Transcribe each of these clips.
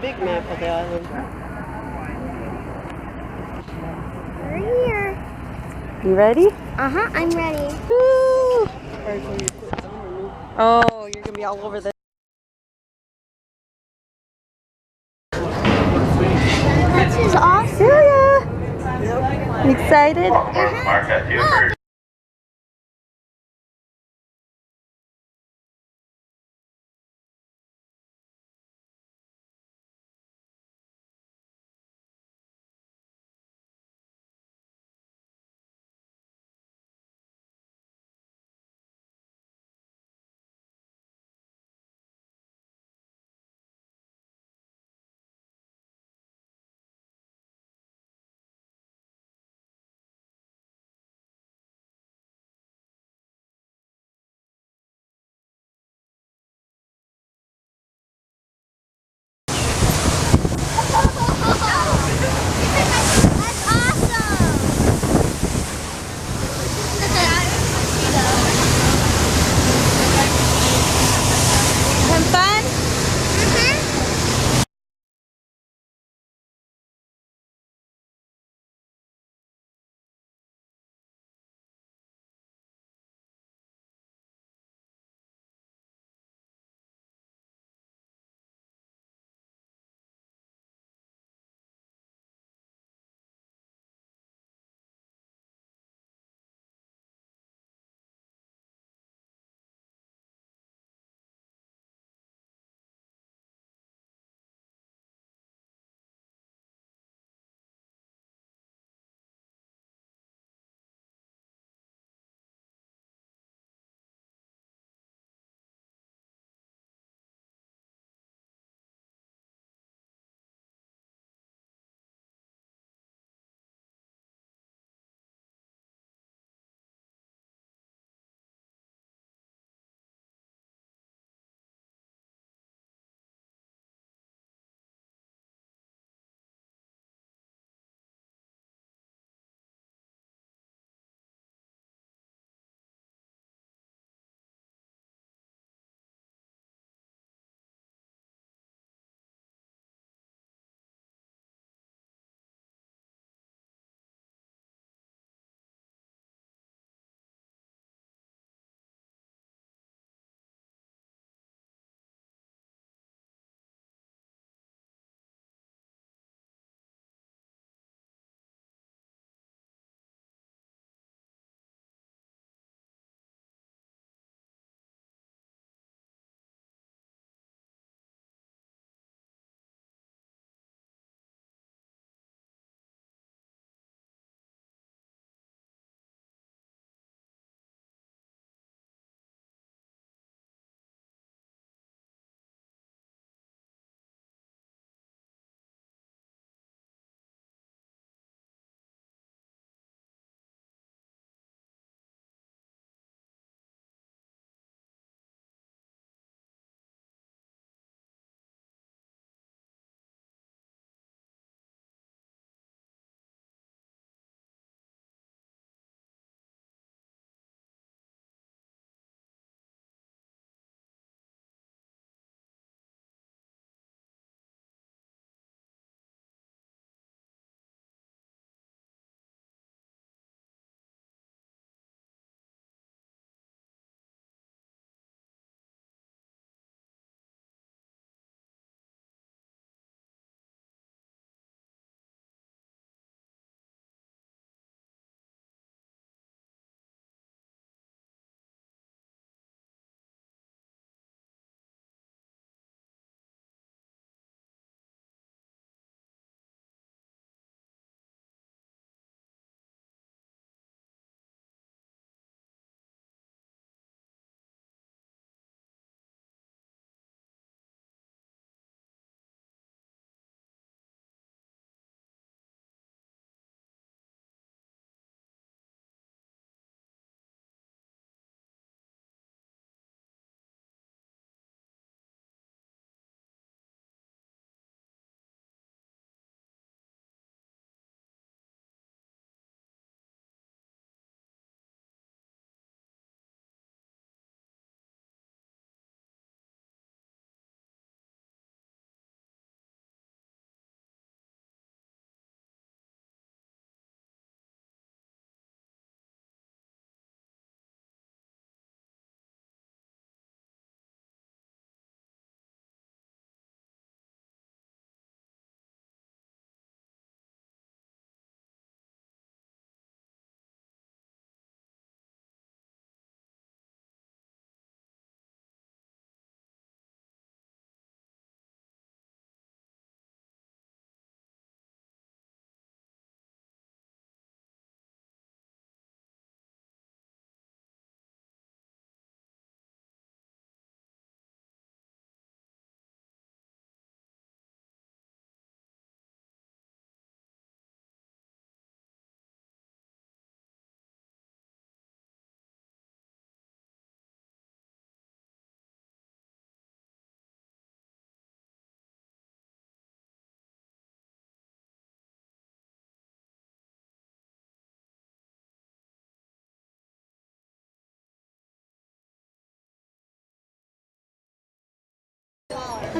big map of the island. We're here. You ready? Uh-huh, I'm ready. Woo! Oh, you're gonna be all over the. This is awesome. Yeah. Excited? Uh-huh.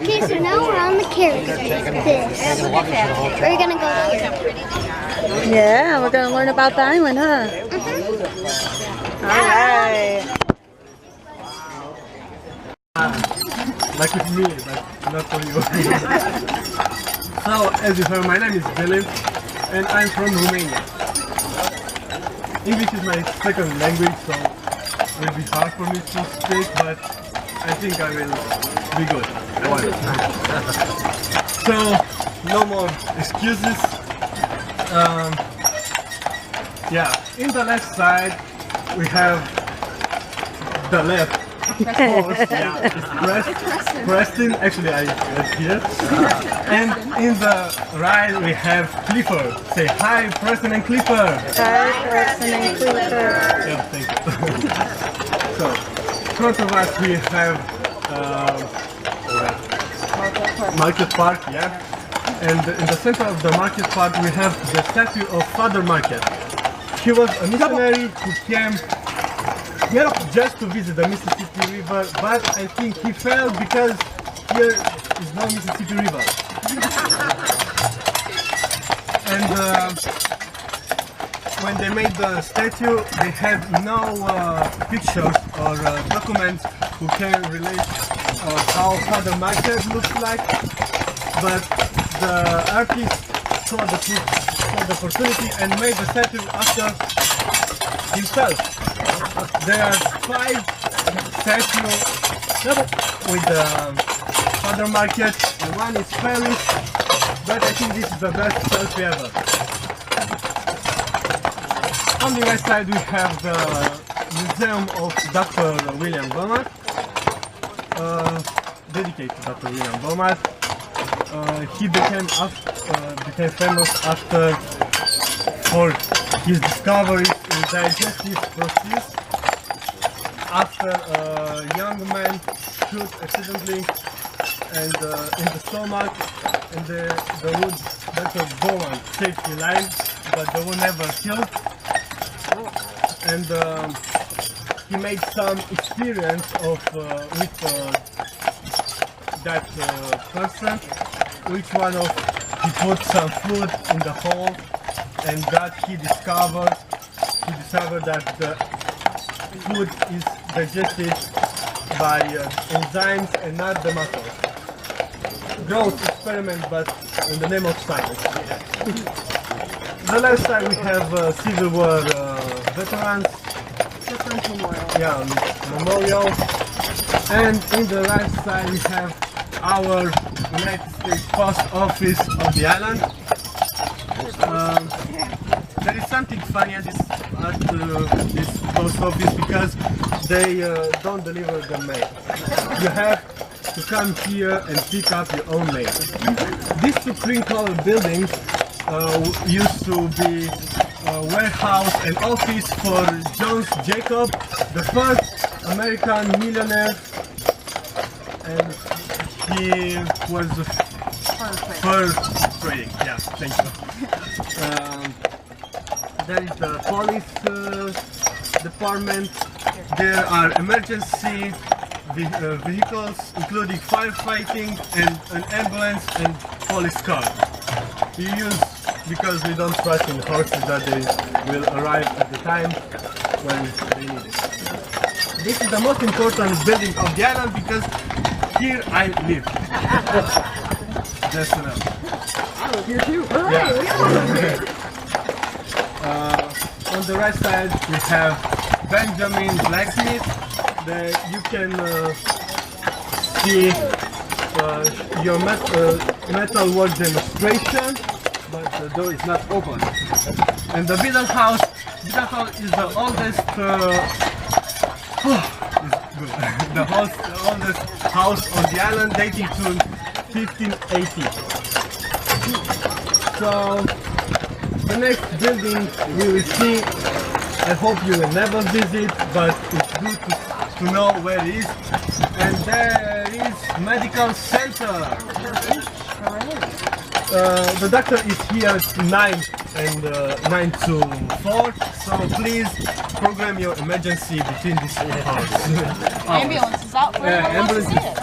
Okay, so now we're on the carrot. This. We're gonna go here. Yeah, we're gonna learn about the island, huh? All right. Like with me, but not for you. So, as you heard, my name is Dylan, and I'm from Romania. English is my second language, so it will be hard for me to speak, but I think I will be good. So, no more excuses. Yeah, in the left side we have the left. Yeah, it's Preston. Actually, I live here. And in the right we have Clifford. Say hi, Preston and Clifford. Hi, Preston and Clifford. Yeah, thank you. So, in front of us we have Market Park, yeah. And in the center of the Market Park we have the statue of Father Market. He was a missionary who came just to visit the Mississippi River, but I think he failed because here is no Mississippi River. And when they made the statue, they had no pictures or documents who can relate how Father Market looks like. But the artist saw the opportunity and made the statue after himself. There are 5 statues with the Father Market, and one is Ferry, but I think this is the best selfie ever. On the right side we have the Museum of Dr. William Beaumont, dedicated to Dr. William Beaumont. He became famous for his discoveries in digestive process. After a young man shoot accidentally and in the stomach, and the wound Dr. Beaumont saved his life, but the wound never healed. And he made some experience with that person. Which one of he put some food in the hole, and that he discovered that the food is digested by enzymes and not the muscles. Gross experiment, but in the name of science. The left side we have Civil War veterans. Yeah, memorial. And in the right side we have our United States Post Office of the island. There is something funny at this post office because they don't deliver the mail. You have to come here and pick up your own mail. These 2 cream-colored buildings used to be a warehouse and office for John Jacob, the first American millionaire, and he was the first trading. Yeah, thank you. There is the police department. There are emergency vehicles, including firefighting and an ambulance and police car. We use because we don't trust in horses that they will arrive at the time when they need it. This is the most important building of the island because here I live. Just enough. I live here too. Yeah. On the right side we have Benjamin Blacksmith. You can see your metal work demonstration, but the door is not open. And the Beadle House is the oldest the oldest house on the island, dating to 1580. So the next building we will see, I hope you will never visit, but it's good to know where it is. And there is medical center. The doctor is here at 9 to 4, so please program your emergency between these hours. Ambulance is out for everyone wants to see it.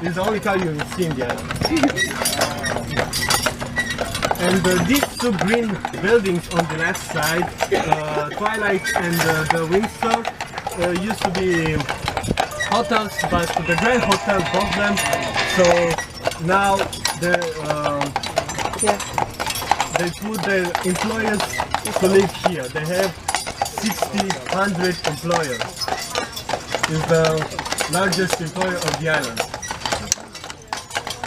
This is the only time you will see in the island. And these two green buildings on the left side, Twilight and the Windsor, used to be hotels, but the Grand Hotel bought them. So now they put their employees to live here. They have 100 employers. It's the largest employer of the island.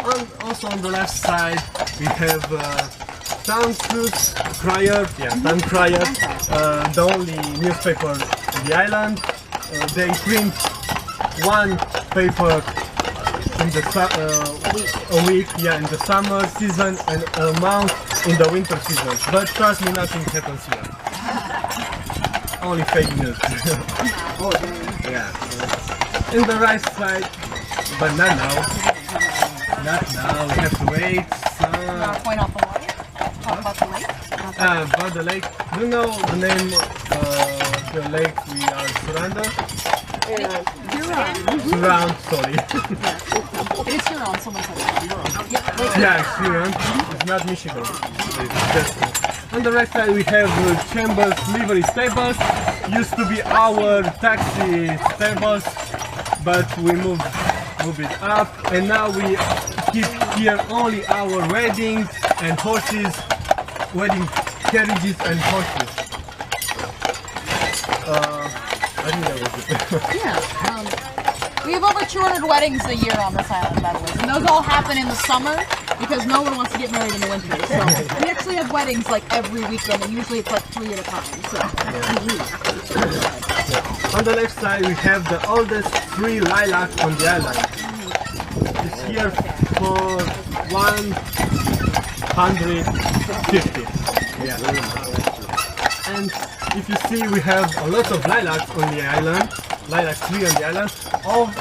And also on the left side we have Town Crier, Town Crier, the only newspaper in the island. They print one paper in the a week, in the summer season, and a month in the winter season. But trust me, nothing happens here. Only fake news. Yeah. In the right side, but not now. Not now. We have to wait. Point off the water. Talk about the lake. About the lake. Do you know the name of the lake we are surrounded? Surround, sorry. It is Huron, someone said that. Yeah, it's Huron. It's not Michigan. On the right side we have Chambers livery stables. Used to be our taxi stables, but we moved it up, and now we keep here only our wedding and horses, wedding carriages and horses. I think that was it. Yeah. We have over 200 weddings a year on this island, by the way. And those all happen in the summer because no one wants to get married in the winter. So we actually have weddings like every weekend, and usually it's like 3 at a time. So. On the left side we have the oldest tree lilac on the island. It's here for 150. Yeah. And if you see, we have a lot of lilacs on the island, lilac tree on the island. Of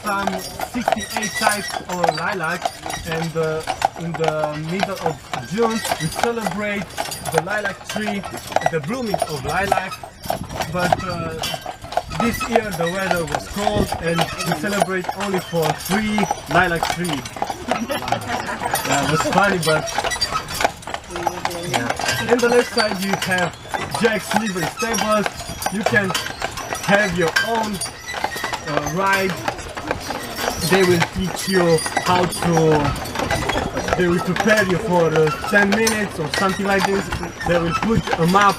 some 68 types of lilac, and in the middle of June we celebrate the lilac tree, the blooming of lilac. But this year the weather was cold, and we celebrate only for 3 lilac trees. Yeah, it was funny, but yeah. In the left side you have Jack's livery stables. You can have your own ride. They will teach you how to. They will prepare you for 10 minutes or something like this. They will put a map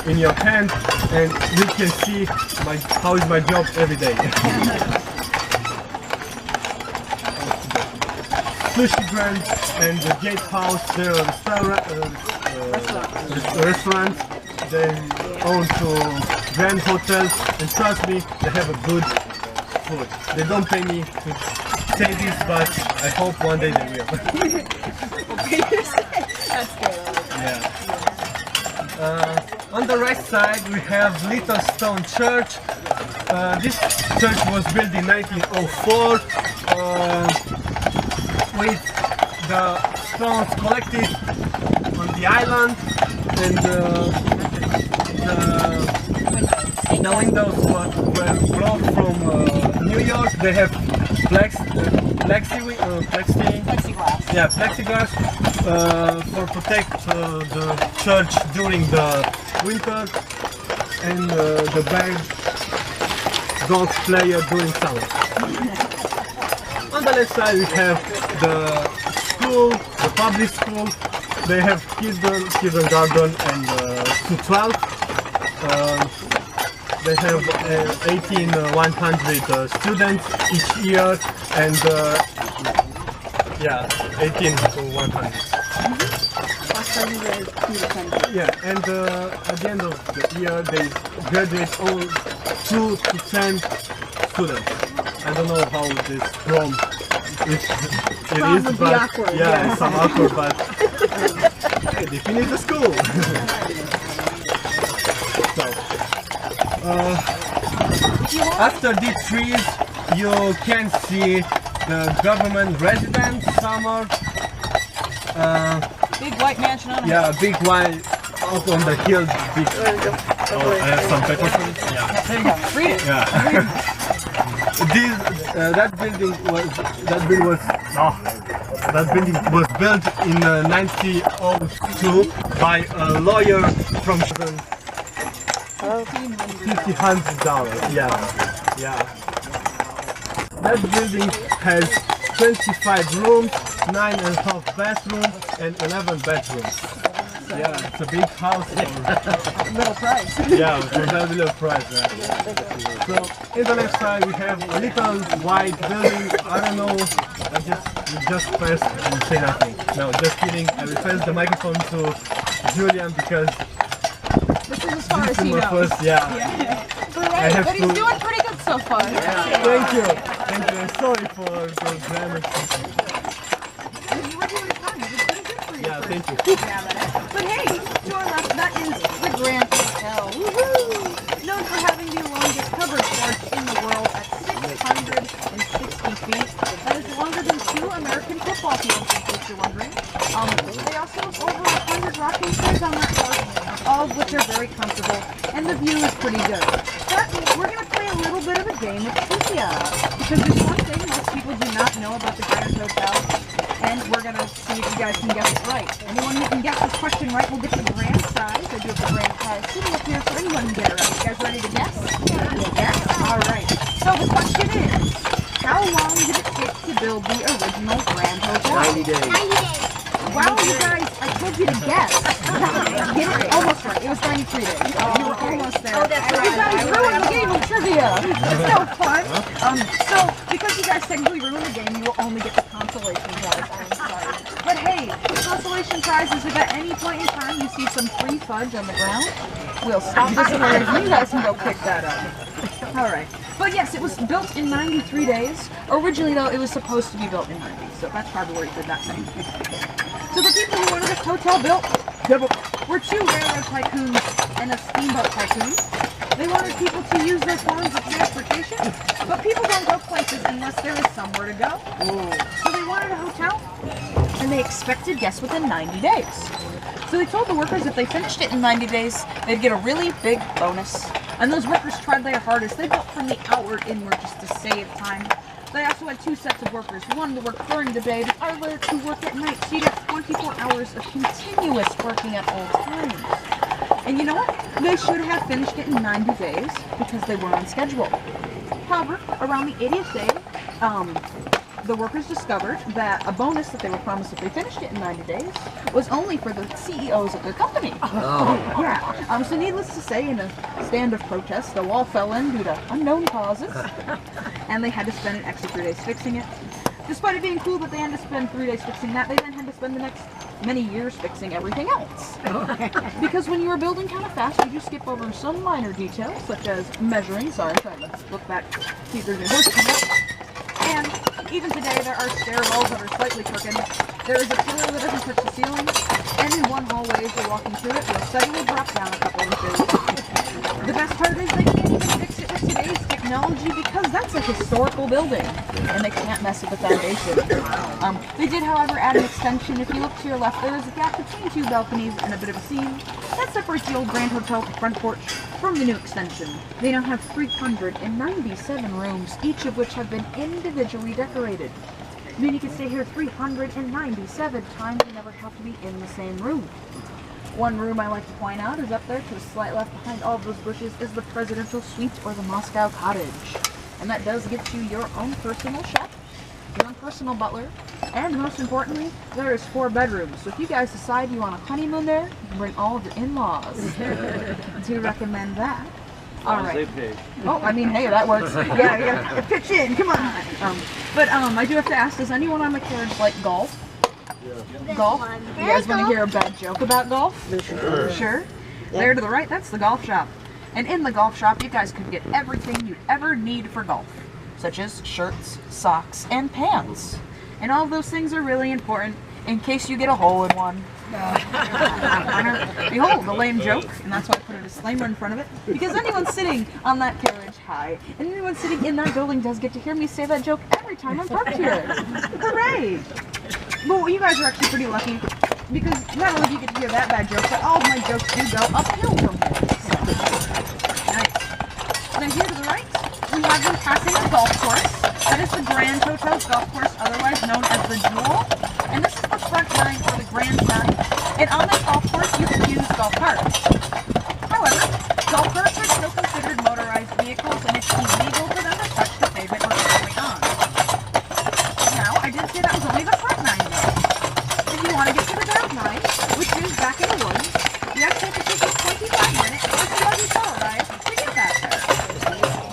in your hand, and you can see how is my job every day. Sushi Grand and the Gatehouse, they are restaurants. They own to Grand Hotels, and trust me, they have a good food. They don't pay me to say this, but I hope one day they will. That's good. Yeah. On the right side we have Little Stone Church. This church was built in 1904 with the stones collected on the island, and the windows were brought from New York. They have plexiglass. Yeah, plexiglass for protect the church during the winter, and the band don't play during summer. On the left side we have the school, the public school. They have kindergarten and to 12. They have 100 students each year, and 18 to 100. Yeah, and at the end of the year they graduate all 2 to 10 students. I don't know how this prom it is, but awkward, yeah, it's some awkward, but hey, they finish the school. So, after these trees, you can see the government residence summer. Big white mansion on a Yeah, big white up on the hill. Big. Oh, I have some papers. Yeah. There you go. Read it. Yeah. That building was built in 1902 by a lawyer from $1,500. Yeah. That building has 25 rooms, 9.5 bathrooms, and 11 bedrooms. Yeah, it's a big house. Little price. Yeah, for that little price. Yeah. So, in the left side we have a little white building. I don't know, you just press and say nothing. No, just kidding. I will pass the microphone to Julian because This is as far this as is he my knows. first, yeah. Hooray, have but he's to- doing pretty good so far. Thank you. I'm sorry for the grammar. You were doing fine. It was pretty good for you. Yeah, thank you. But hey, to our left, that is the Grand Hotel. Woohoo! Known for having the longest covered porch in the world at 660 feet. That is longer than 2 American football fields, in case you're wondering. They also have over 100 rocking chairs on that porch, all of which are very comfortable, and the view is pretty good. But we're going to play a little bit of a game of trivia, because there's one thing most people do not know about the Grand Hotel, and we're going to see if you guys can guess it right. Anyone who can guess this question right will get the grand prize. I do have the grand prize sitting up here, so anyone can get it right. You guys ready to guess? Yes? All right. So the question is, how long did it take to build the original Grand Hotel? 90 days. 90 days. Wow, you guys, I told you to guess. Get it almost right. It was 93 days. You were almost there. Oh, that's You right. guys ruined the game of trivia. It's no fun. So, because you guys technically ruined the game, you will only get the consolation prize. I'm sorry. But hey, the consolation prize is if at any point in time you see some free fudge on the ground, we'll stop this and you guys can go pick that up. Alright. But yes, it was built in 93 days. Originally, though, it was supposed to be built in 90, so that's probably where you did that thing. So the people who wanted this hotel built were 2 railroad tycoons and a steamboat tycoon. They wanted people to use their forms of transportation, but people don't go places unless there is somewhere to go. So they wanted a hotel, and they expected guests within 90 days. So they told the workers if they finished it in 90 days, they'd get a really big bonus. And those workers tried their hardest. They built from the outward inward just to save time. They also had 2 sets of workers, one to work during the day, the other to work at night. So you got 24 hours of continuous working at all times. And you know what? They should have finished it in 90 days because they were on schedule. However, around the 80th day, the workers discovered that a bonus that they were promised if they finished it in 90 days was only for the CEOs of their company. Yeah. So needless to say, in a stand of protest, the wall fell in due to unknown causes, and they had to spend an extra 3 days fixing it. Despite it being cool that they had to spend 3 days fixing that, they then had to spend the next many years fixing everything else. Because when you were building kind of fast, you do skip over some minor details, such as measuring. Sorry, I'm trying to look back, see if there's any horses in there. And even today, there are stairwells that are slightly crooked. There is a pillar that doesn't touch the ceiling, and in one hallway, as you're walking through it, you'll suddenly drop down a couple inches. The best part is they can't even fix it with today's technology because that's a historical building, and they can't mess with the foundation. They did, however, add an extension. If you look to your left, there is a gap between 2 balconies and a bit of a seam. That separates the old Grand Hotel front porch from the new extension. They now have 397 rooms, each of which have been individually decorated. I mean, you can stay here 397 times and never have to be in the same room. One room I like to point out is up there to the slight left behind all of those bushes is the Presidential Suite or the Moscow Cottage. And that does get you your own personal chef, your own personal butler, and most importantly, there is 4 bedrooms. So if you guys decide you want a honeymoon there, you can bring all of your in-laws. Do recommend that. All right. Oh, I mean, hey, that works. Yeah, you gotta pitch in. Come on. But I do have to ask: does anyone on the carriage like golf? Yeah. Golf? You guys want to hear a bad joke about golf? Sure. There to the right, that's the golf shop. And in the golf shop, you guys could get everything you'd ever need for golf, such as shirts, socks, and pants. And all of those things are really important in case you get a hole in one. Behold, the lame joke, and that's why I put a disclaimer in front of it, because anyone sitting on that carriage, hi, and anyone sitting in that building does get to hear me say that joke every time I'm parked here. Hooray! Well, you guys are actually pretty lucky, because not only do you get to hear that bad joke, but all of my jokes do go uphill from here. So. Nice. Now here to the right, we have have them passing a golf course. That is the Grand Hotel Golf Course, otherwise known as the Jewel. And this is the front nine or the Grand Nine. And on this golf course, you can use golf carts. However, golf carts are still considered motorized vehicles, and it's illegal for them to touch the pavement or get going on. Now, I did say that was only the front nine, though. If you want to get to the back nine, which is back in the woods, you actually have to take a 25-minute or a buggy car ride to get back there.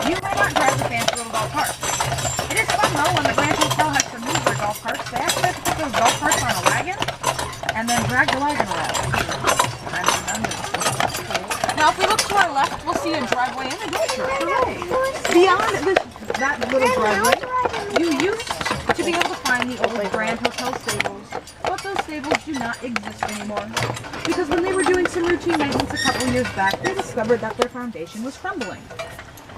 You may not drive the fancy little golf cart. It is fun, though, when the Grand Hotel has to move their golf carts. They actually have to put those golf carts on a wagon and then drag the wagon around. Now, if we look to our left, we'll see a driveway and a gopher. Beyond that little driveway, you used to be able to find the old Grand Hotel stables, but those stables do not exist anymore. Because when they were doing some routine maintenance a couple years back, they discovered that their foundation was crumbling.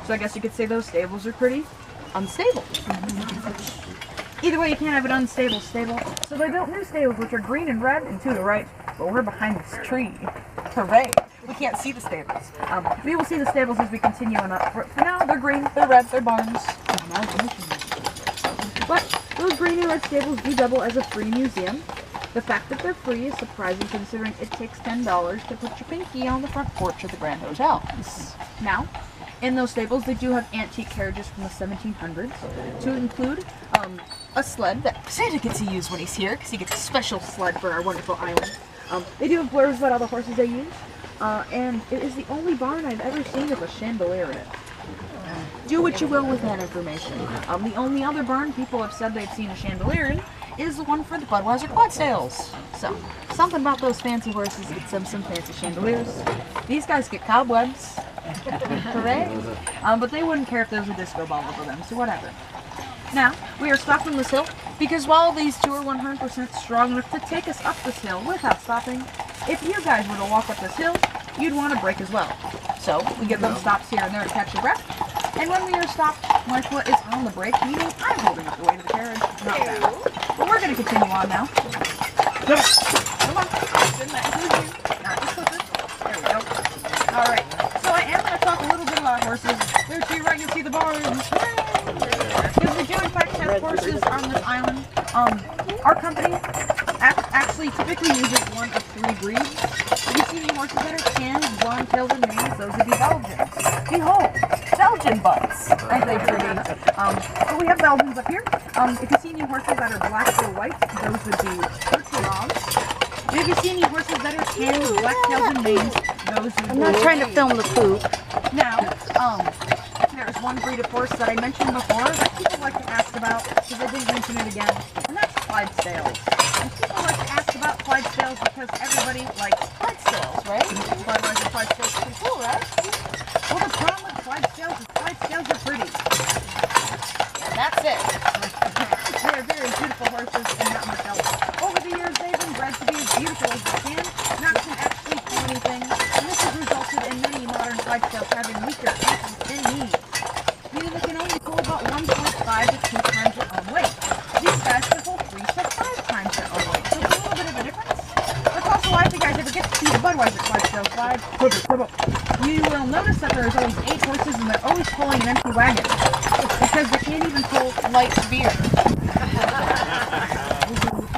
So I guess you could say those stables are pretty unstable. Either way, you can't have an unstable stable. So they built new stables, which are green and red and to the right, but we're behind this tree. Hooray! We can't see the stables. We will see the stables as we continue on up. For now, they're green, they're red, they're barns. But those green and red stables do double as a free museum. The fact that they're free is surprising considering it takes $10 to put your pinky on the front porch of the Grand Hotel. Now, in those stables, they do have antique carriages from the 1700s to include a sled that Santa gets to use when he's here because he gets a special sled for our wonderful island. They do have blurbs about all the horses they use, and it is the only barn I've ever seen with a chandelier in it. Do what you will with that information. The only other barn people have said they've seen a chandelier in is the one for the Budweiser Clydesdales. So, something about those fancy horses get some fancy chandeliers. These guys get cobwebs. Hooray! But they wouldn't care if there was a disco ball over them, so whatever. Now, we are stopped on this hill because while these two are 100% strong enough to take us up this hill without stopping, if you guys were to walk up this hill, you'd want to brake as well. So, we get little stops here and there to catch your breath. And when we are stopped, my foot is on the brake, meaning I'm holding up the weight of the carriage. Not bad. But we're going to continue on now. Come on. Didn't that include you? Not just slipper. There we go. Alright. So I am going to talk a little bit about horses. There to your right, you'll see the barns. Because we do in fact have horses on this island. Our company actually typically uses one of three breeds. If you see any horses that are tanned, blonde tails, and manes, those would be Belgians. Behold, Belgian butts. Aren't they pretty? So we have Belgians up here. If you see any horses that are black or white, those would be Percherons. If you see any horses that are tanned with black tails and manes, those would be... I'm not trying to film the poop. Now, there's one breed of horse that I mentioned before that people like to ask about, because I didn't mention it again, and that's Clydesdales. And people like to ask about Clydesdales because everybody likes Clydesdales, right? Budweiser Clydesdales are pretty cool, right? Well, the problem with Clydesdales is Clydesdales are pretty. And that's it. They are very beautiful horses and not much else. Over the years, they've been bred to be as beautiful as they can, not to actually pull anything, and this has resulted in many modern Clydesdales having weaker ankles and knees, meaning they can only pull about 1.5 to 2 times their own weight. These guys can pull 3 to 5 times their own weight, so it's a little bit of a difference. That's also why if you guys ever get to see the Budweiser Clydesdale slide, you will notice that there's always 8 horses and they're always pulling an empty wagon, because they can't even pull light beer.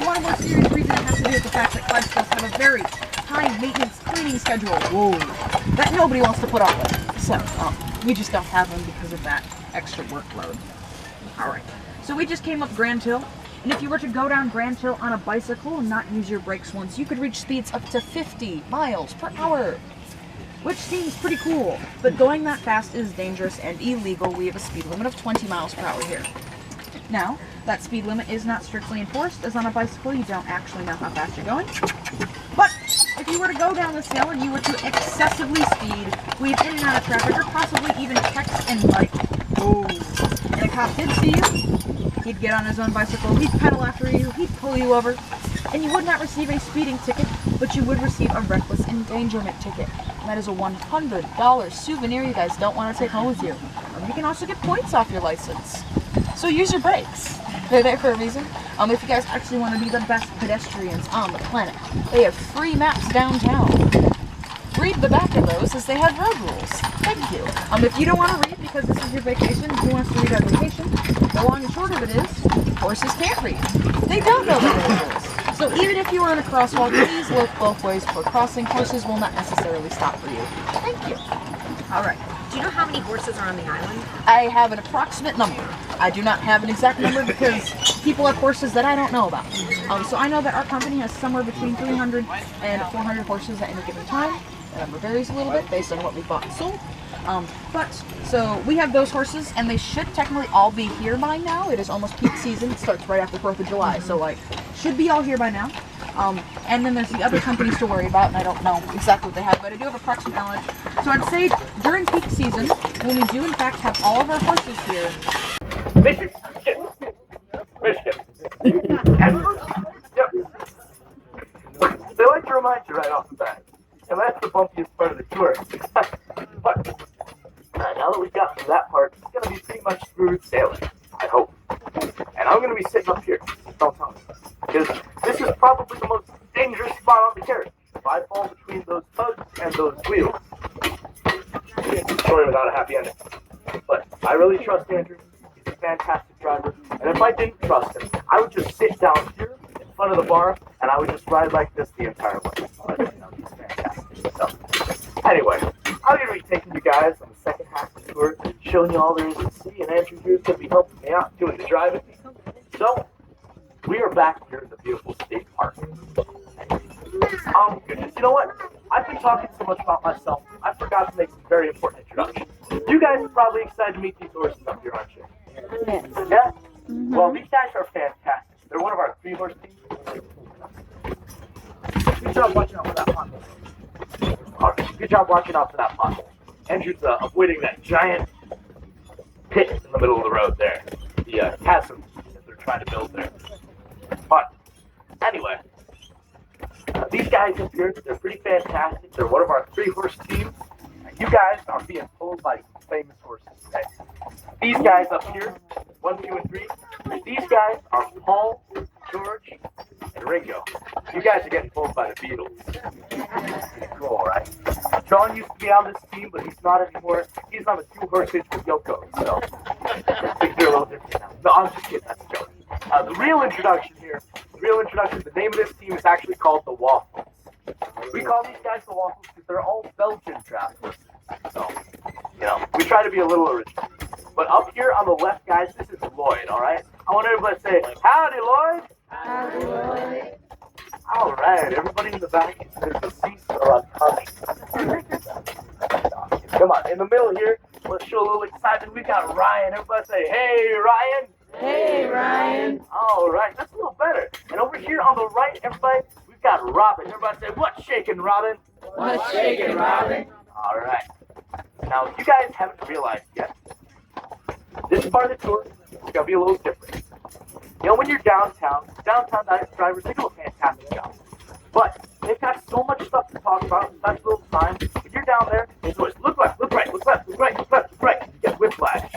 One more serious reason it has to do with the fact that Clydesdales have a very high maintenance cleaning schedule. Whoa. That nobody wants to put up with. So, we just don't have them because of that extra workload. Alright, so we just came up Grand Hill, and if you were to go down Grand Hill on a bicycle and not use your brakes once, you could reach speeds up to 50 miles per hour. Which seems pretty cool, but going that fast is dangerous and illegal. We have a speed limit of 20 miles per hour here. Now, that speed limit is not strictly enforced, as on a bicycle you don't actually know how fast you're going. But if you were to go down this hill and you were to excessively speed, weave in and out of traffic, or possibly even text and like, oh, and a cop did see you, he'd get on his own bicycle, he'd pedal after you, he'd pull you over, and you would not receive a speeding ticket, but you would receive a reckless endangerment ticket. And that is a $100 souvenir you guys don't want to take home with you. You can also get points off your license. So use your brakes. They're there for a reason. If you guys actually want to be the best pedestrians on the planet, they have free maps downtown. Read at the back of those is they have road rules. Thank you. If you don't want to read because this is your vacation, who wants to read on vacation? The long and short of it is, horses can't read. They don't know the road rules. So even if you are in a crosswalk, please look both ways for crossing. Horses will not necessarily stop for you. Thank you. All right. Do you know how many horses are on the island? I have an approximate number. I do not have an exact number because people have horses that I don't know about. So I know that our company has somewhere between 300 and 400 horses at any given time. The number varies a little bit based on what we bought and sold. So we have those horses, and they should technically all be here by now. It is almost peak season. It starts right after 4th of July, so like should be all here by now. And then there's the other companies to worry about, and I don't know exactly what they have, but I do have approximate knowledge. So I'd say during peak season, when we do in fact have all of our horses here. Michigan. Yep. They like to remind you right off the bat. And that's the bumpiest part of the tour. But now that we've got through that part, it's going to be pretty much smooth sailing, I hope. And I'm going to be sitting up here. Don't tell me. Because this is probably the most dangerous spot on the carriage. If I fall between those tugs and those wheels, it's a story without a happy ending. But I really trust Andrew. He's a fantastic driver. And if I didn't trust him, I would just sit down here in front of the bar and I would just ride like this the entire way. He's fantastic. So, anyway, I'm going to be taking you guys on the second half of the tour, showing you all there is to see, and Andrew here is going to be helping me out doing the driving. So, we are back here in the beautiful state park. Goodness, you know what? I've been talking so much about myself, I forgot to make some very important introductions. You guys are probably excited to meet these horses up here, aren't you? Yes. Yeah? Well, these guys are fantastic. They're one of our 3-horse teams. Good job watching out for that pothole. All right, good job watching out for that pothole. Andrew's avoiding that giant pit in the middle of the road there. The chasm that they're trying to build there. But, anyway, these guys up here, they're pretty fantastic. They're one of our 3-horse teams. And you guys are being pulled by some famous horses today. These guys up here, 1, 2, and 3, these guys are Paul, George, and Ringo. You guys are getting pulled by the Beatles. Pretty cool, right? John used to be on this team, but he's not anymore. He's on the 2-horse hitch with Yoko, so things are a little different now. No, I'm just kidding, that's a joke. The real introduction, the name of this team is actually called the Waffles. We call these guys the Waffles because they're all Belgian travelers. So, we try to be a little original. But up here on the left, guys, this is Lloyd, all right? I want everybody to say, howdy, Lloyd. Howdy, Lloyd. All right, everybody in the back, there's the seats are uncomfortable. Come on, in the middle here, let's show a little excitement. We got Ryan. Everybody say, hey, Ryan. Hey, Ryan. All right, that's a little better. And over here on the right, everybody, we've got Robin. Everybody say, what's shaking, Robin? What's shaking, Robin? All right. Now, if you guys haven't realized yet, this part of the tour is going to be a little different. When you're downtown drivers, they do a fantastic job. But they've got so much stuff to talk about in such little time. When you're down there, it's always look left, look right, look left, look right, look left, look right. You get whiplash.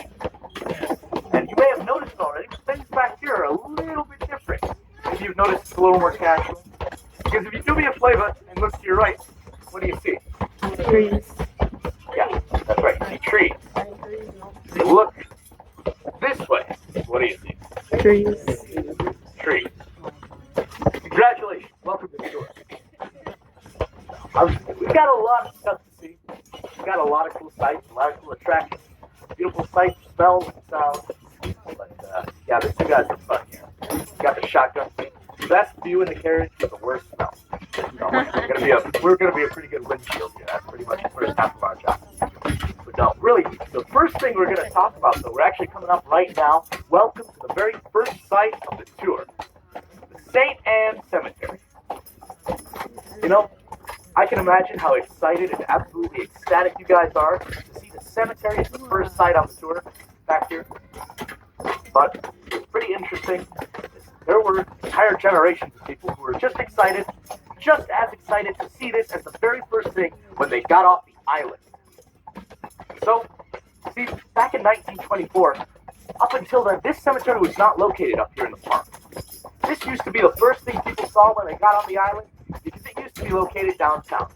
And you may have noticed already, but things back here are a little bit different. Maybe you've noticed it's a little more casual. Because if you do me a favor and look to your right, what do you see? Trees. Yeah, that's right. You see trees. If you look this way, what do you see? Trees. Trees. Congratulations. Welcome to the tour. We've got a lot of stuff to see. We've got a lot of cool sights, a lot of cool attractions, beautiful sights, smells, and sounds. But, yeah, there's 2 guys are fun here. We got the shotgun seat. Best view in the carriage with the worst smell. We're gonna be a pretty good windshield here. That's pretty much the first half of our job. But no, really, the first thing we're gonna talk about, though, we're actually coming up right now. Welcome to the very first site of the tour, the St. Anne Cemetery. I can imagine how excited and absolutely ecstatic you guys are to see the cemetery as the first site on the tour back here. But it's pretty interesting. There were entire generations of people who were just as excited to see this as the very first thing when they got off the island. So, see, back in 1924, up until then, this cemetery was not located up here in the park. This used to be the first thing people saw when they got on the island because it used to be located downtown.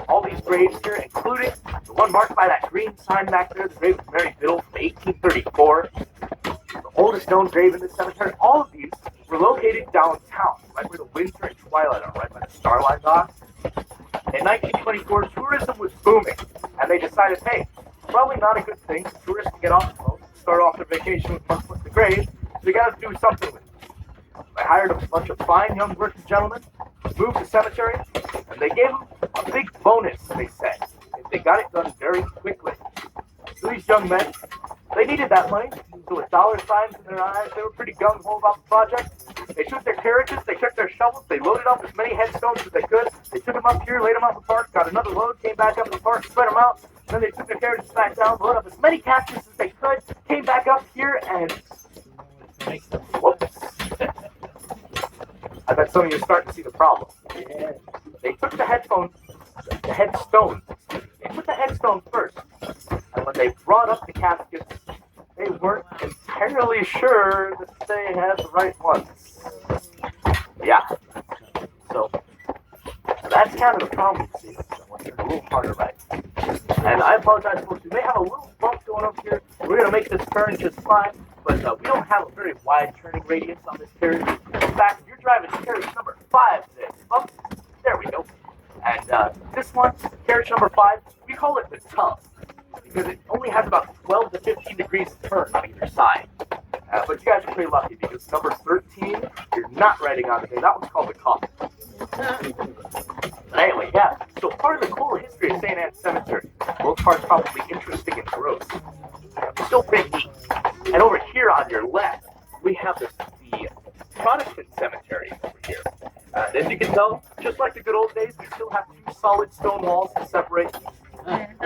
all these graves here, including the one marked by that green sign back there, the grave of Mary Biddle from 1834, the oldest known grave in this cemetery. All of these were located downtown, right where the winter and twilight are, right by the Starline dock. In 1924, tourism was booming, and they decided, hey, probably not a good thing for tourists to get off the boat, start off their vacation with the grave, so we got to do something with it. They hired a bunch of fine young working gentlemen, moved the cemetery, and they gave them a big bonus, they said. They got it done very quickly. So these young men, they needed that money, so with dollar signs in their eyes, they were pretty gung-ho about the project. They took their carriages, they took their shovels, they loaded up as many headstones as they could. They took them up here, laid them out in the park, got another load, came back up in the park, spread them out. Then they took their carriages back down, loaded up as many caskets as they could, came back up here, and whoops. I bet some of you are starting to see the problem. They took the headstones, they took the headstones first, and when they brought up the caskets, they weren't entirely sure that they had the right ones. Yeah. So that's kind of the problem, you see. It's a little harder, right? And I apologize, folks. We may have a little bump going up here. We're going to make this turn just fine, but we don't have a very wide turning radius on this carriage. In fact, if you're driving carriage number 5 today, oops, there we go. And this one, carriage number 5, we call it the tub, because it only has about 12 to 15 degrees of turn on either side. But you guys are pretty lucky, because number 13, you're not riding on today. That one's called the coffin. But anyway, yeah, so part of the cool history of St. Anne's Cemetery, most part's probably interesting and gross, still pretty neat. And over here on your left, we have the Protestant cemetery over here. As you can tell, just like the good old days, we still have 2 solid stone walls to separate. And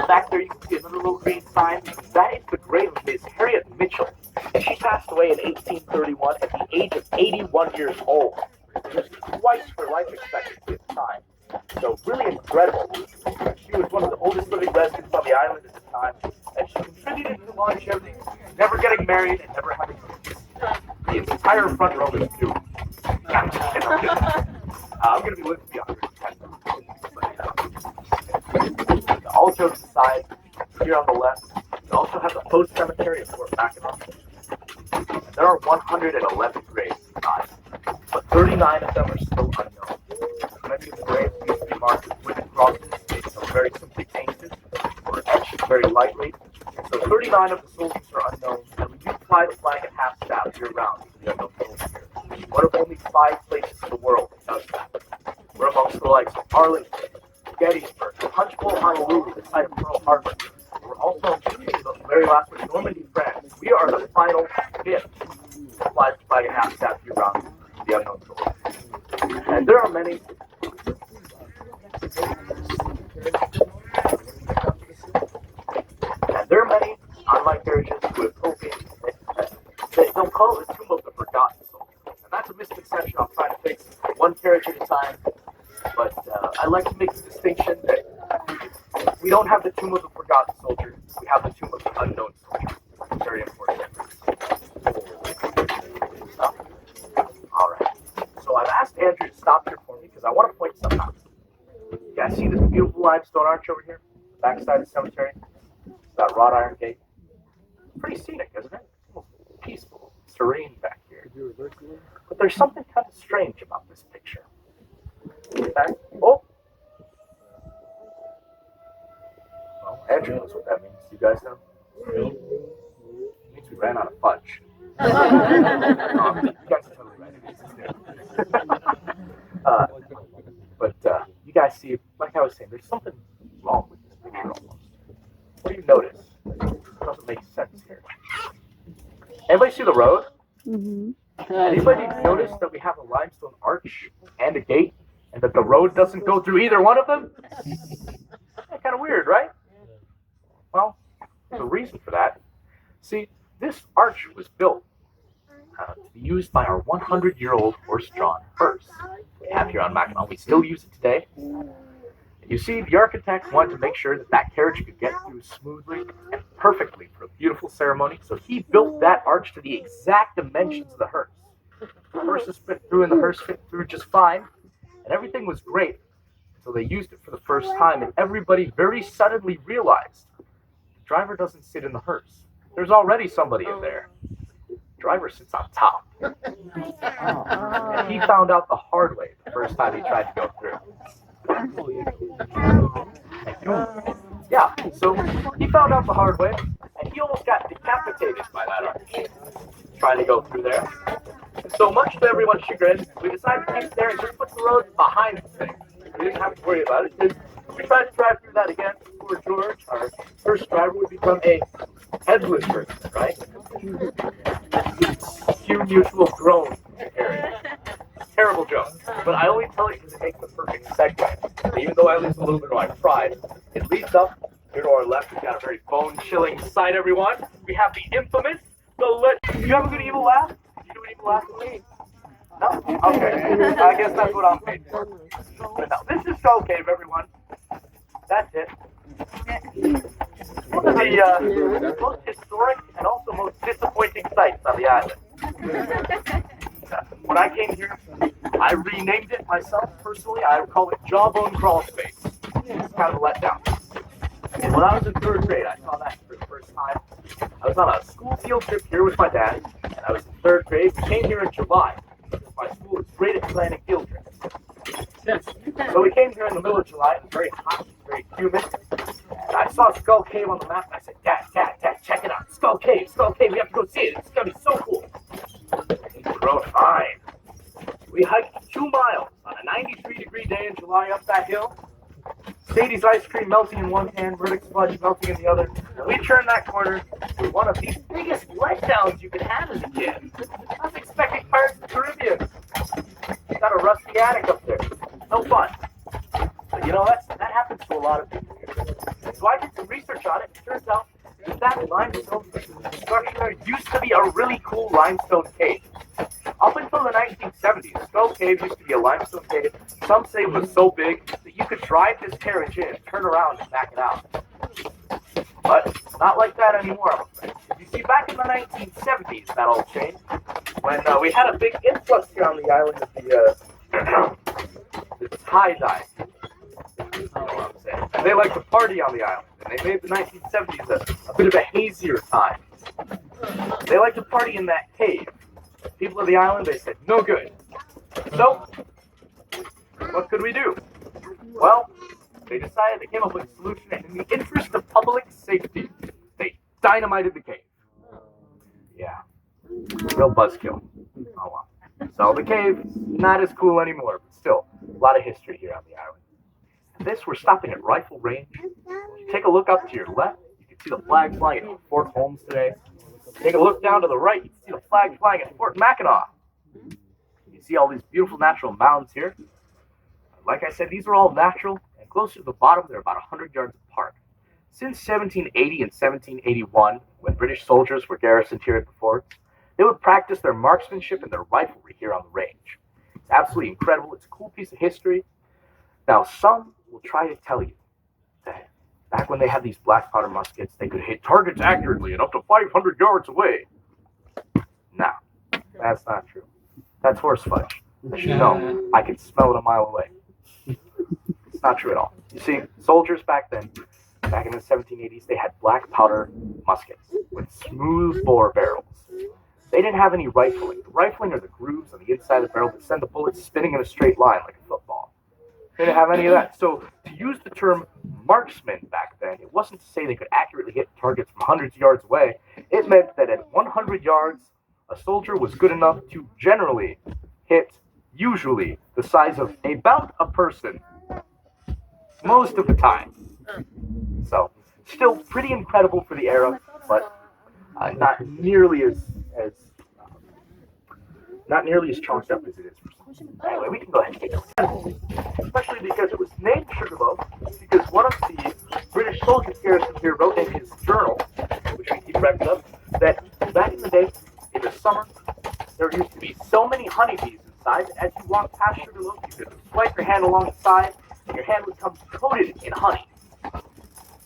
back there you can see another little green sign. That is the grave of Miss Harriet Mitchell. And she passed away in 1831 at the age of 81 years old. Just twice her life expectancy at the time. So really incredible. She was one of the oldest living residents on the island at the time. And she contributed to longevity, never getting married and never having kids. The entire front row is due. I'm going to be living beyond 110. All jokes aside, here on the left, we also have the post cemetery of Fort Mackinaw. There are 111 graves inside, but 39 of them are still unknown. Many of the graves used to be marked with wooden crosses, very simply painted, or etched very lightly. So 39 of the soldiers are unknown, and we do fly the flag at half-staff year-round for the unknown soldiers here. One of only 5 places in the world that does that. We're amongst the likes of Arlington, Gettysburg, Punchbowl, Honolulu, the site of Pearl Harbor. We're also, the very last one, Normandy, France. We are the final 5th to fly the flag at half-staff year-round for the unknown soldiers. And there are many. And there are many online carriages who have told me that they'll call it the Tomb of the Forgotten Soldier. And that's a misconception I'm trying to fix one carriage at a time. But I like to make the distinction that we don't have the Tomb of the Forgotten Soldier, we have the Tomb of the Unknown Soldier. It's very important. Alright. So I've asked Andrew to stop here for me because I want to point something out. You guys see this beautiful limestone arch over here? Backside of the cemetery? It's got wrought iron gate. Pretty scenic, isn't it? Peaceful, serene back here. But there's something kind of strange about this picture. Okay. Oh! Well, Andrew knows what that means. You guys know? It means we ran out of fudge. You guys are totally right. But you guys see, like I was saying, there's something wrong with this picture almost. What do you notice? It doesn't make sense here. Anybody see the road? Mm-hmm. Anybody notice that we have a limestone arch and a gate, and that the road doesn't go through either one of them? Kind of weird, right? Well, there's a reason for that. See, this arch was built to be used by our 100-year-old horse-drawn hearse we have here on Mackinaw. We still use it today. You see, the architect wanted to make sure that that carriage could get through smoothly and perfectly for a beautiful ceremony, so he built that arch to the exact dimensions of the hearse. The hearses fit through and the hearse fit through just fine, and everything was great. So they used it for the first time, and everybody very suddenly realized the driver doesn't sit in the hearse. There's already somebody in there. The driver sits on top. And he found out the hard way the first time he tried to go through. Yeah, so he found out the hard way, and he almost got decapitated by that arch trying to go through there. And so much to everyone's chagrin, we decided to keep there and just put the road behind the thing. We didn't have to worry about it, because if we tried to drive through that again, poor George, our first driver, would become a headless person, right? Cue mutual groan. Terrible joke. But I only tell it because it makes the perfect segue. Even though I lose a little bit of my pride, it leads up here to our left. We've got a very bone-chilling sight, everyone. We have the infamous, you have a good evil laugh? You do an evil laugh with me? No? Okay. I guess that's what I'm paid for. But no, this is Skull Cave, everyone. That's it. One of the most historic and also most disappointing sights on the island. When I came here, I renamed it myself personally. I call it Jawbone Crawl Space. It's kind of a letdown. And when I was in 3rd grade, I saw that for the first time. I was on a school field trip here with my dad, and I was in 3rd grade. We came here in July, because my school is great at planning field trips. So we came here in the middle of July. It was very hot, very humid. And I saw Skull Cave on the map, and I said, Dad, check it out. Skull Cave, we have to go see it. It's going to be so cool. Road fine. We hiked 2 miles on a 93-degree day in July up that hill. Sadie's ice cream melting in one hand, Verdict's fudge melting in the other. And we turned that corner with one of the biggest letdowns you could have as a kid. I was expecting Pirates of the Caribbean. Got a rusty attic up there. No fun. But you know, that happens to a lot of people here. So I did some research on it. It turns out that limestone structure there used to be a really cool limestone cave. Up until the 1970s, Skull Cave used to be a limestone cave. Some say it was so big that you could drive this carriage in, turn around, and back it out. But not like that anymore, I'm afraid. You see, back in the 1970s, that all changed. When we had a big influx here on the island of the tie-dye. You know what I'm saying? And they like to party on the island. And they made the 1970s a bit of a hazier time. They like to party in that cave. People of the island, they said, no good. So, what could we do? Well, they came up with a solution, and in the interest of public safety, they dynamited the cave. Yeah. Real buzzkill. Oh well. So the cave, not as cool anymore, but still, a lot of history here on the island. This, we're stopping at Rifle Range. You take a look up to your left, you can see the flag flying at Fort Holmes today. Take a look down to the right, you can see the flag flying at Fort Mackinaw. You see all these beautiful natural mounds here. Like I said, these are all natural, and closer to the bottom, they're about 100 yards apart. Since 1780 and 1781, when British soldiers were garrisoned here at the forts, they would practice their marksmanship and their riflery here on the range. It's absolutely incredible. It's a cool piece of history. Now, some will try to tell you that back when they had these black powder muskets, they could hit targets accurately and up to 500 yards away. Nah, that's not true. That's horse fudge. As you know, I can smell it a mile away. It's not true at all. You see, soldiers back then, back in the 1780s, they had black powder muskets with smooth bore barrels. They didn't have any rifling. The rifling are the grooves on the inside of the barrel that send the bullets spinning in a straight line like a football. They didn't have any of that. So to use the term marksman back then, it wasn't to say they could accurately hit targets from hundreds of yards away. It meant that at 100 yards, a soldier was good enough to generally hit, usually, the size of about a person most of the time. So, still pretty incredible for the era, but not nearly as chalked up as it is for some. Anyway, we can go ahead and take a look. Especially because it was named Sugarloaf, because one of the British soldiers garrisoned here wrote in his journal, which we keep record of, that back in the day, in the summer, there used to be so many honeybees inside that as you walked past Sugarloaf, you could swipe your hand along the side, and your hand would come coated in honey.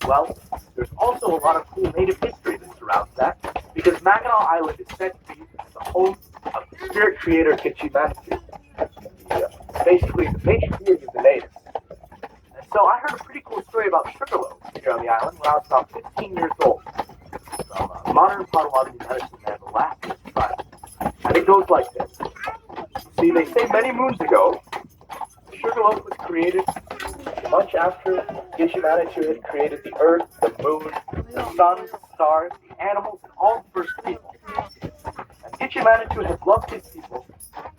Well, there's also a lot of cool native history that surrounds that, because Mackinaw Island is said to be the home of the spirit creator Kitchi Manchu. Basically, the patron deity of the natives. So I heard a pretty cool story about sugarloaf here on the island when I was about 15 years old. From a modern Potawatomi medicine man, the last tribe. And it goes like this. See, they say many moons ago, sugarloaf was created much after Gitche Manitou had created the earth, the moon, the sun, the stars, the animals, and all the first people. And Gitche Manitou had loved his people,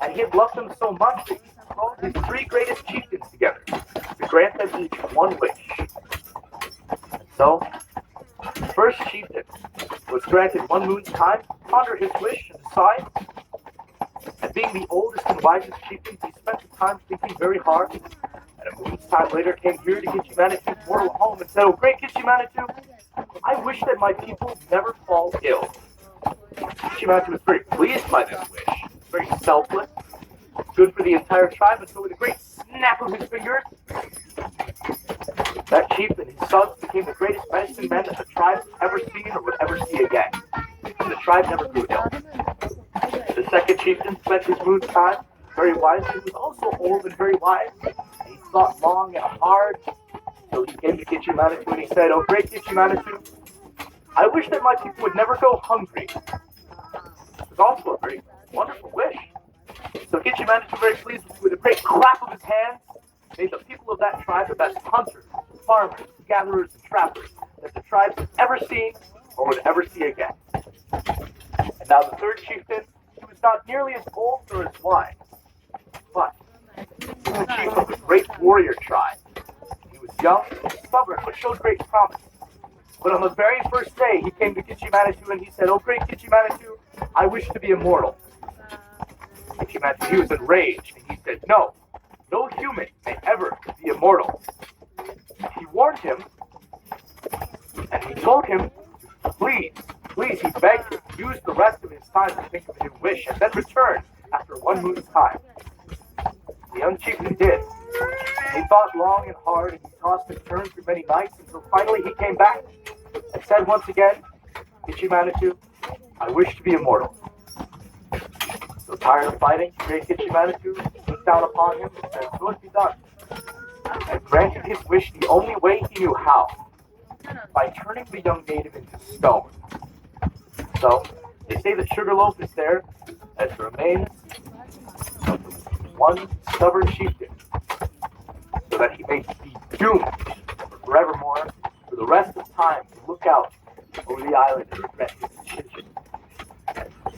and he had loved them so much that he called his three greatest chieftains together to grant them each one wish. And so, the first chieftain was granted one moon's time to ponder his wish and decide. And being the oldest and wisest chieftain, he spent the time thinking very hard. And a moon's time later came here to Gitche Manitou's mortal home and said, "Oh, great Gitche Manitou, I wish that my people never fall ill." Gitche Manitou was very pleased by this wish. Very selfless, good for the entire tribe, and so with a great snap of his fingers, that chief and his sons became the greatest medicine men that the tribe has ever seen or would ever see again. And the tribe never grew ill. The second chieftain spent his moon's time very wisely. He was also old and very wise. And he thought long and hard. So he came to Gitche Manitou and he said, "Oh, great Gitche Manitou, I wish that my people would never go hungry." It was also a very wonderful wish. So Gitche Manitou, very pleased with a great clap of his hands, made the people of that tribe the best hunters, farmers, gatherers, and trappers that the tribe had ever seen or would ever see again. And now the third chieftain, he was not nearly as old or as wise, but he was the chief of a great warrior tribe. He was young and stubborn, but showed great promise. But on the very first day, he came to Gitche Manitou and he said, "Oh, great Gitche Manitou, I wish to be immortal." Gitche Manitou, he was enraged, and he said, "No, no human may ever be immortal." He warned him, and he told him, please, he begged him to use the rest of his time to think of a new wish, and then return after one moon's time. The young chieftain did. He thought long and hard, and he tossed and turned through many nights, until finally he came back and said once again, "Gitche Manitou, I wish to be immortal." So tired of fighting, great Gitche Manitou looked down upon him and said, "So it be done," and granted his wish the only way he knew how, by turning the young native into stone. So they say that Sugarloaf is there as the remains of one stubborn chieftain, so that he may be doomed forevermore for the rest of time to look out over the island and regret his decision.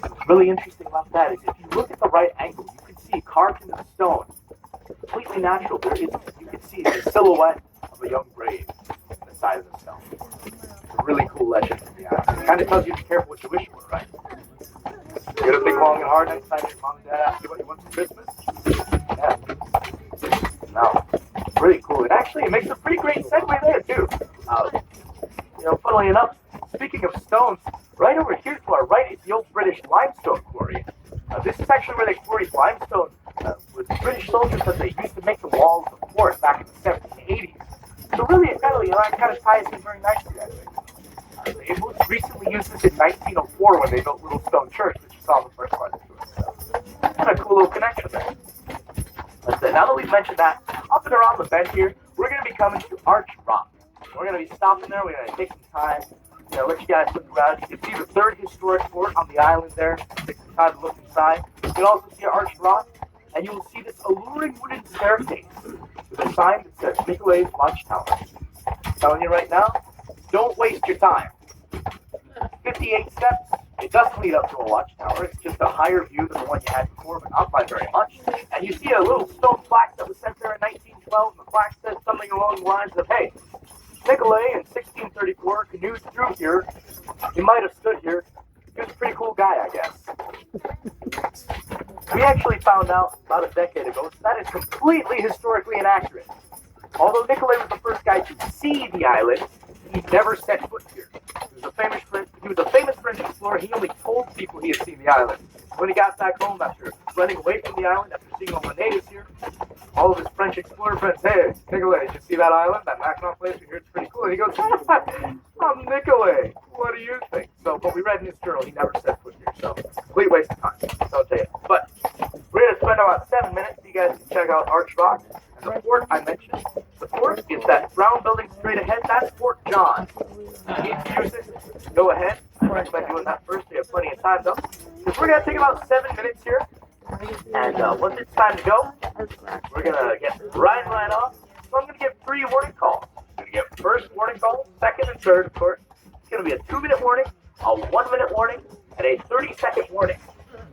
What's really interesting about that is if you look at the right angle, you can see carved into the stone, completely natural, you can see the silhouette of a young brave on the side of the stone. It's a really cool legend from the island. It kind of tells you to be careful what you wish for, right? You gotta think long and hard next time your mom and dad ask you what you want for Christmas. Yeah. No. Pretty cool. And actually, it makes a pretty great segue there, too. Funnily enough, speaking of stones, right over here to our right is the old British limestone quarry. This is actually where they quarried limestone with British soldiers that they used to make the walls of the fort back in the 1780s. So really, it kind of ties in very nicely, I think. They most recently used this in 1904 when they built Little Stone Church, which you saw in the first part of the tour. So, kind of a cool little connection there. But now that we've mentioned that, up and around the bend here, we're going to be coming to Arch Rock. We're going to be stopping there. We're going to take some time, let you guys look around. You can see the third historic fort on the island there. Take some time to look inside. You can also see Arch Rock, and you will see this alluring wooden staircase with a sign that says Nicolay's Watchtower. I'm telling you right now, don't waste your time. 58 steps. It doesn't lead up to a watchtower. It's just a higher view than the one you had before, but not by very much. And you see a little stone plaque that was sent there in 1912, and the plaque says something along the lines of, "Hey, Nicolay in 1634 canoed through here. He might have stood here. He was a pretty cool guy, I guess." We actually found out about a decade ago that is completely historically inaccurate. Although Nicolay was the first guy to see the island, he never set foot here. He was a famous French explorer. He only told people he had seen the island. When he got back home after running away from the island, after seeing all the natives here, all of his French explorer friends, "Hey, Nicolay, did you see that island? That Mackinaw place? We hear it's pretty cool." And he goes, "I'm Nicolay. What do you think?" So, but we read in his journal, he never set foot here. So, complete waste of time. I'll tell you. But we're going to spend about 7 minutes so you guys can check out Arch Rock. And the fort I mentioned, the fort course, is that brown building straight ahead. That's Fort John. If you need to use it, go ahead. I recommend doing that first. We have plenty of time though. Because we're going to take about 7 minutes here. And once it's time to go, we're going to get right off. So I'm going to give 3 warning calls. I'm going to give first warning call, second and third, of course. It's going to be a 2-minute warning, a 1-minute warning, and a 30-second warning.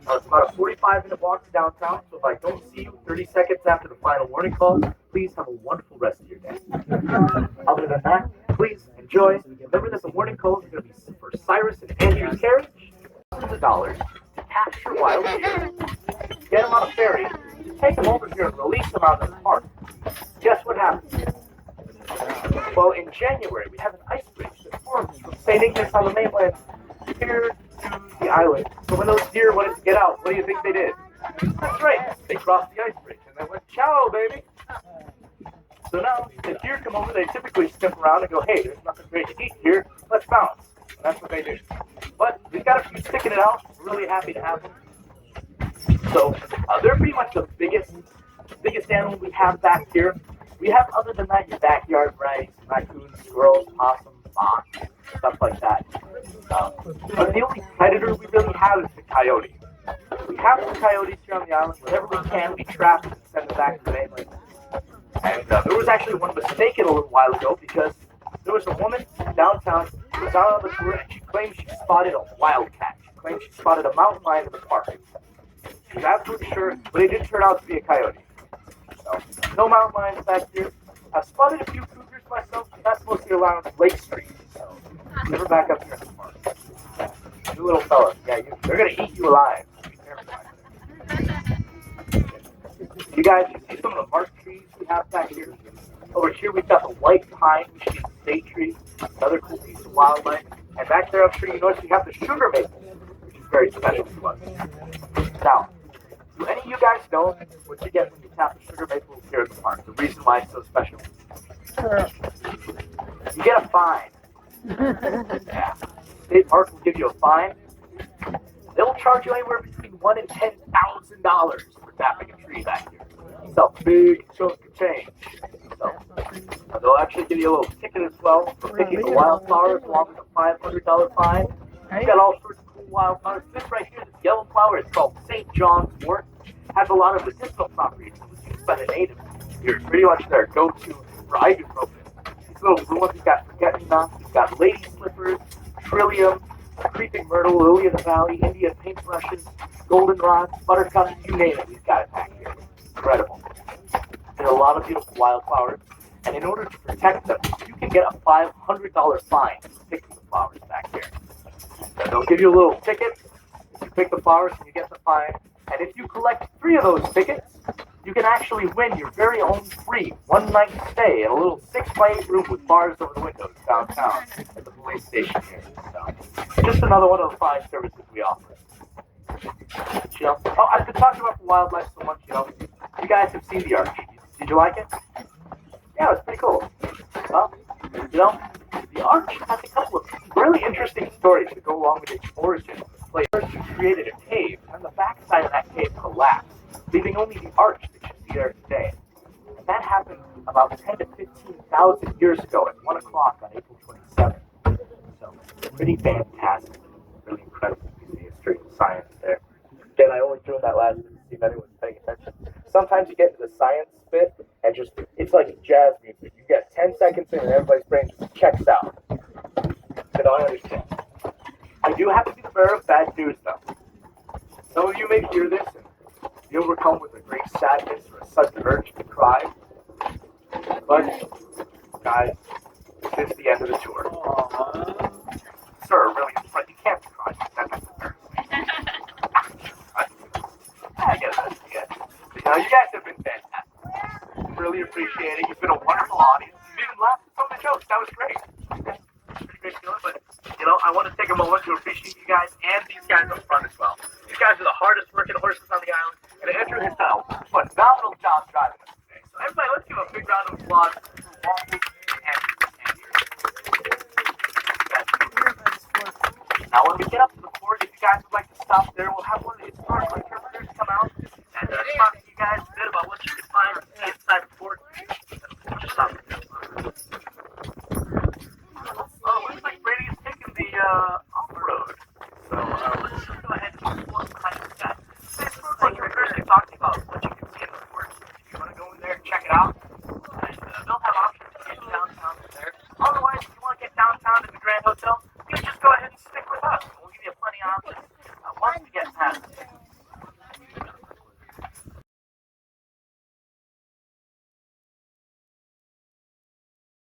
It's about a 45-minute walk to downtown, so if I don't see you 30 seconds after the final warning call, please have a wonderful rest of your day. Other than that, please enjoy. Remember that the warning calls are going to be for Cyrus and Andrew's carriage. Thousands of dollars to capture wild deer. Get them on a ferry, take them over here and release them out of the park. Guess what happens? Well, in January, we have an ice bridge that forms from St. Ignace on the mainland here to the island. So when those deer wanted to get out, what do you think they did? That's right, they crossed the ice bridge and they went, ciao, baby. So now, the deer come over, they typically sniff around and go, hey, there's nothing great to eat here, let's bounce. And that's what they do. But we've got a few sticking it out, we're really happy to have them. So they're pretty much the biggest animal we have back here. We have, other than that, your backyard varieties, raccoons, squirrels, possums, fox, stuff like that. But the only predator we really have is the coyote. We have some coyotes here on the island. Whenever we can, we trap them and send them back to the mainland. And there was actually one mistaken a little while ago because there was a woman downtown who was out on the tour and she claimed she spotted a wildcat. She claimed she spotted a mountain lion in the park. She was absolutely sure, but it did turn out to be a coyote. So, no mountain lions back here. I've spotted a few cougars myself, but that's mostly around Lake Street. So, never back up here in the park. You little fellas, yeah, they're going to eat you alive. Be careful. You guys, you see some of the mark trees we have back here? Over here, we've got the white pine, which is a state tree, another cool piece of wildlife. And back there, I'm sure you notice we have the sugar maple, which is very special to us. Now, do any of you guys know what you get when you tap the sugar maple here at the park? The reason why it's so special? You get a fine. Yeah. State park will give you a fine. They'll charge you anywhere between $1,000 and $10,000 for tapping a tree back here. It's a big chunk of change. So they'll actually give you a little ticket as well for picking the wildflowers, along with a $500 fine. You've got all sorts of cool wildflowers. This right here, this yellow flower, is called St. John's wort. Has a lot of medicinal properties. It was used by the natives. It's pretty much their go-to for ibuprofen. These little blue ones, you've got forget-me-nots, you've got lady slippers, trillium, creeping myrtle, lily of the valley, Indian paintbrushes, goldenrods, buttercups, you name it, we've got it back here. Incredible. There are a lot of beautiful wildflowers, and in order to protect them, you can get a $500 fine for picking the flowers back here. So they'll give you a little ticket, you pick the flowers and you get the fine, and if you collect 3 of those tickets, you can actually win your very own free one-night stay in a little 6x8 room with bars over the windows downtown at the police station here. So, just another one of the fine services we offer. But, I've been talking about the wildlife so much, you guys have seen the arch. Did you like it? Yeah, it was pretty cool. Well, the arch has a couple of really interesting stories that go along with its origin. Like, first, you created a cave, and the backside of that cave collapsed, leaving only the arch that you see there today. And that happened about 10 to 15,000 years ago at 1 o'clock on April 27th. So, pretty fantastic, really incredible piece of history and science there. Again, I only threw in that last bit to see if anyone's paying attention. Sometimes you get to the science bit, and it's like jazz music. You get 10 seconds in, and everybody's brain just checks out. They don't understand. I do have to be the bearer of bad news, though. Some of you may hear this and be overcome with a great sadness or a sudden urge to cry. But, guys, this is the end of the tour. Sir, really, you can't cry. That's embarrassing. I get it. You guys have been fantastic. Really appreciate it. You've been a wonderful audience. You've even laughed at some of the jokes. That was great. Pretty great feeling, but I want to take a moment to appreciate you guys and these guys up front as well. These guys are the hardest working horses on the island, and Andrew has done a phenomenal job driving us today. So everybody, let's give a big round of applause for Waffles and Andrew. Now, when we get up to the fort, if you guys would like to stop there, we'll have one of the historical interpreters come out and talk to you guys a bit about what you can find in